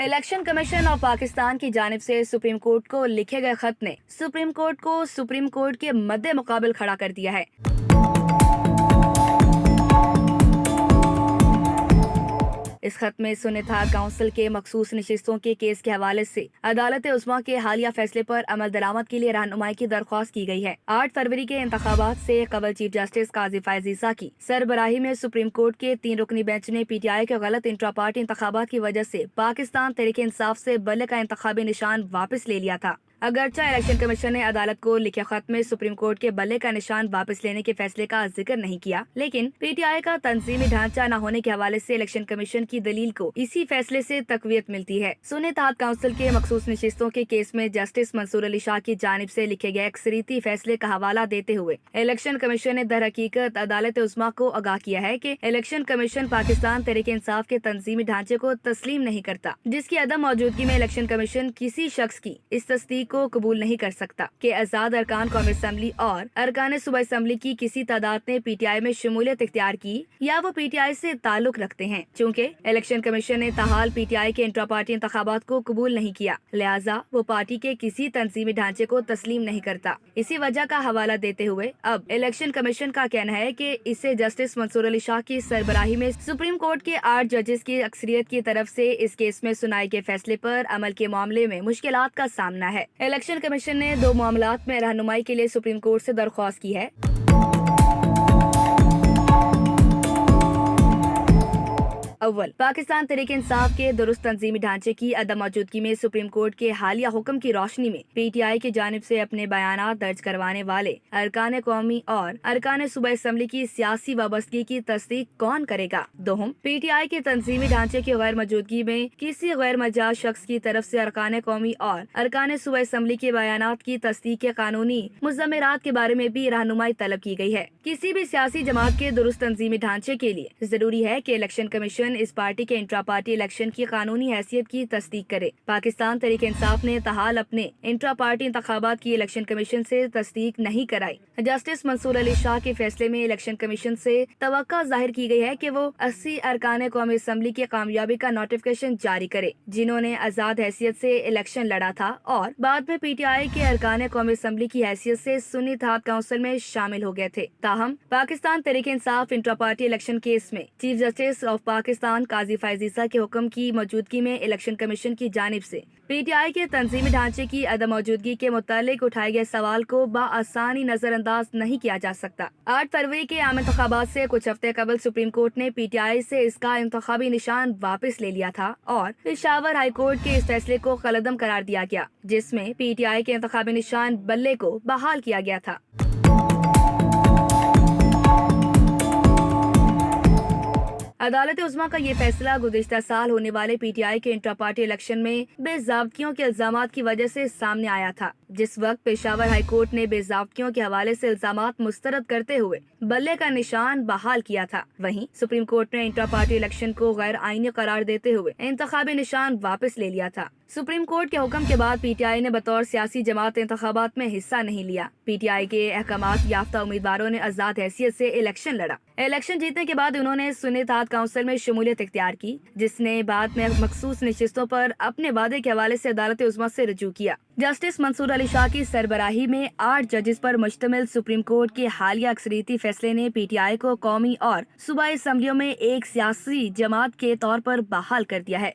Election commission of Pakistan की जानिब से सुप्रीम कोर्ट को लिखे गए खत ने सुप्रीम कोर्ट को सुप्रीम कोर्ट के मद्दे मुकाबिल खड़ा कर दिया है। इस खत में सुन्नत काउंसिल के मखसूस नशिस्तों के केस के हवाले से अदालत उज़्मा के हालिया फैसले पर अमल दरामद के लिए रहनुमाई की दरख्वास्त की गई है। 8 फरवरी के इंतखाबात से कबल चीफ जस्टिस काजी फैज़ ईसा की सरबराही में सुप्रीम कोर्ट के 3 रुकनी बेंच ने PTI के गलत इंट्रा पार्टी इंतखाबात की वजह से पाकिस्तान तहरीक इंसाफ से बल्ले का इंतखाबी निशान वापस ले लिया था। अगरचा इलेक्शन कमीशन ने अदालत को लिखे खत में सुप्रीम कोर्ट के बल्ले का निशान वापस लेने के फैसले का जिक्र नहीं किया, लेकिन PTI का तंजीमी ढांचा न होने के हवाले से इलेक्शन कमीशन की दलील को इसी फैसले से तकवीत मिलती है। सुन्नत काउंसिल के मखसूस नशिस्तों के केस में जस्टिस मंसूर अली शाह की जानिब से लिखे गए अक्सरीती फैसले का हवाला देते हुए इलेक्शन कमीशन ने दर हकीकत अदालत उज़्मा को आगाह किया है कि इलेक्शन कमीशन पाकिस्तान तहरीक इंसाफ के तंजीमी ढांचे को तस्लीम नहीं करता, जिसकी अदम मौजूदगी में इलेक्शन कमीशन किसी शख्स की इस तस्दीक को कबूल नहीं कर सकता कि आजाद अरकान कौमी असम्बली और अरकान सूबा असम्बली की किसी तादाद ने PTI में शमूलियत इख्तियार की या वो PTI से ताल्लुक रखते हैं। चूँकि इलेक्शन कमीशन ने ताहाल PTI के इंट्रा पार्टी इंतखाबात को कबूल नहीं किया, लिहाजा वो पार्टी के किसी तंजीमी ढांचे को तस्लीम नहीं करता। इसी वजह का हवाला देते हुए अब इलेक्शन कमीशन का कहना है कि इसे जस्टिस मंसूर अली शाह की सरबराही में सुप्रीम कोर्ट के 8 जजेस की अक्सरियत की तरफ से इस केस में सुनाई के फैसले पर अमल के मामले में मुश्किलात का सामना है। इलेक्शन कमीशन ने 2 मामलात में रहनुमाई के लिए सुप्रीम कोर्ट से दरख्वास्त की है। अव्वल, पाकिस्तान तहरीक इंसाफ के दुरुस्त तंजीमी ढांचे की अदम मौजूदगी में सुप्रीम कोर्ट के हालिया हुक्म की रोशनी में PTI की जानिब से अपने बयानात दर्ज करवाने वाले अरकान कौमी और अरकान सूबा असम्बली की सियासी वाबस्तगी की तस्दीक कौन करेगा। दोहम, PTI के तंजीमी ढांचे की गैर मौजूदगी में किसी गैर मजाज शख्स की तरफ से अरकान कौमी और अरकान सूबा असम्बली के बयानात की तस्दीक के कानूनी मुज़म्मरात के बारे में भी रहनुमाई तलब की गई है। किसी भी सियासी जमात के दुरुस्त तंजीमी ढांचे के लिए जरूरी है कि इलेक्शन कमीशन इस पार्टी के इंट्रा पार्टी इलेक्शन की कानूनी हैसियत की तस्दीक करे। पाकिस्तान तहरीक इंसाफ ने ताहाल अपने इंट्रा पार्टी इंतखाबात की इलेक्शन कमीशन से तस्दीक नहीं कराई। जस्टिस मंसूर अली शाह के फैसले में इलेक्शन कमीशन से तवक्का जाहिर की गई है कि वो 80 अरकान कौमी असम्बली की कामयाबी का नोटिफिकेशन जारी करे, जिन्होंने आजाद हैसियत से इलेक्शन लड़ा था और बाद में PTI के अरकान कौमी असम्बली की हैसियत से सुन्नत काउंसिल में शामिल हो गए थे। ताहम Pakistan Tehreek Insaf intra party election case में चीफ जस्टिस ऑफ पाकिस्तान काजी फैज़ ईसा के हुक्म की मौजूदगी में इलेक्शन कमीशन की जानिब से PTI के तंजीमी ढांचे की अदम मौजूदगी के मुतालिक उठाए गए सवाल को बआसानी नजरअंदाज नहीं किया जा सकता। 8 फरवरी के आम इंतखाबात से कुछ हफ्ते कबल सुप्रीम कोर्ट ने PTI से इसका इंतखाबी निशान वापस ले लिया था और पेशावर हाई कोर्ट के इस फैसले को कलअदम करार दिया गया, जिसमें PTI के इंतखाबी निशान बल्ले को बहाल किया गया था। अदालत उज़्मा का ये फैसला गुज़िश्ता साल होने वाले PTI के इंट्रा पार्टी इलेक्शन में बेज़ाब्तियों के इल्जामात की वजह से सामने आया था, जिस वक्त पेशावर हाई कोर्ट ने बेज़ाब्तियों के हवाले से इल्जामात मुस्तरद करते हुए बल्ले का निशान बहाल किया था। वहीं सुप्रीम कोर्ट ने इंट्रा पार्टी इलेक्शन को गैर आईनी करार देते हुए इंतखाबी निशान वापस ले लिया था। सुप्रीम कोर्ट के हुक्म के बाद PTI ने बतौर सियासी जमात इंतखाबात में हिस्सा नहीं लिया। PTI के अहकामात याफ्ता उम्मीदवारों ने आजाद हैसियत से इलेक्शन लड़ा। इलेक्शन जीतने के बाद उन्होंने सुन्नत काउंसिल में शमूलियत इख्तियार की, जिसने बाद में मखसूस नशिस्तों पर अपने वादे के हवाले से अदालत उज़्मा से रुजू किया। जस्टिस मंसूर अली शाह की सरबराही में 8 जजेस पर मुश्तमिल सुप्रीम कोर्ट के हालिया अक्सरियती फैसले ने PTI को कौमी और सूबाई असम्बलियों में एक सियासी जमात के तौर पर बहाल कर दिया है।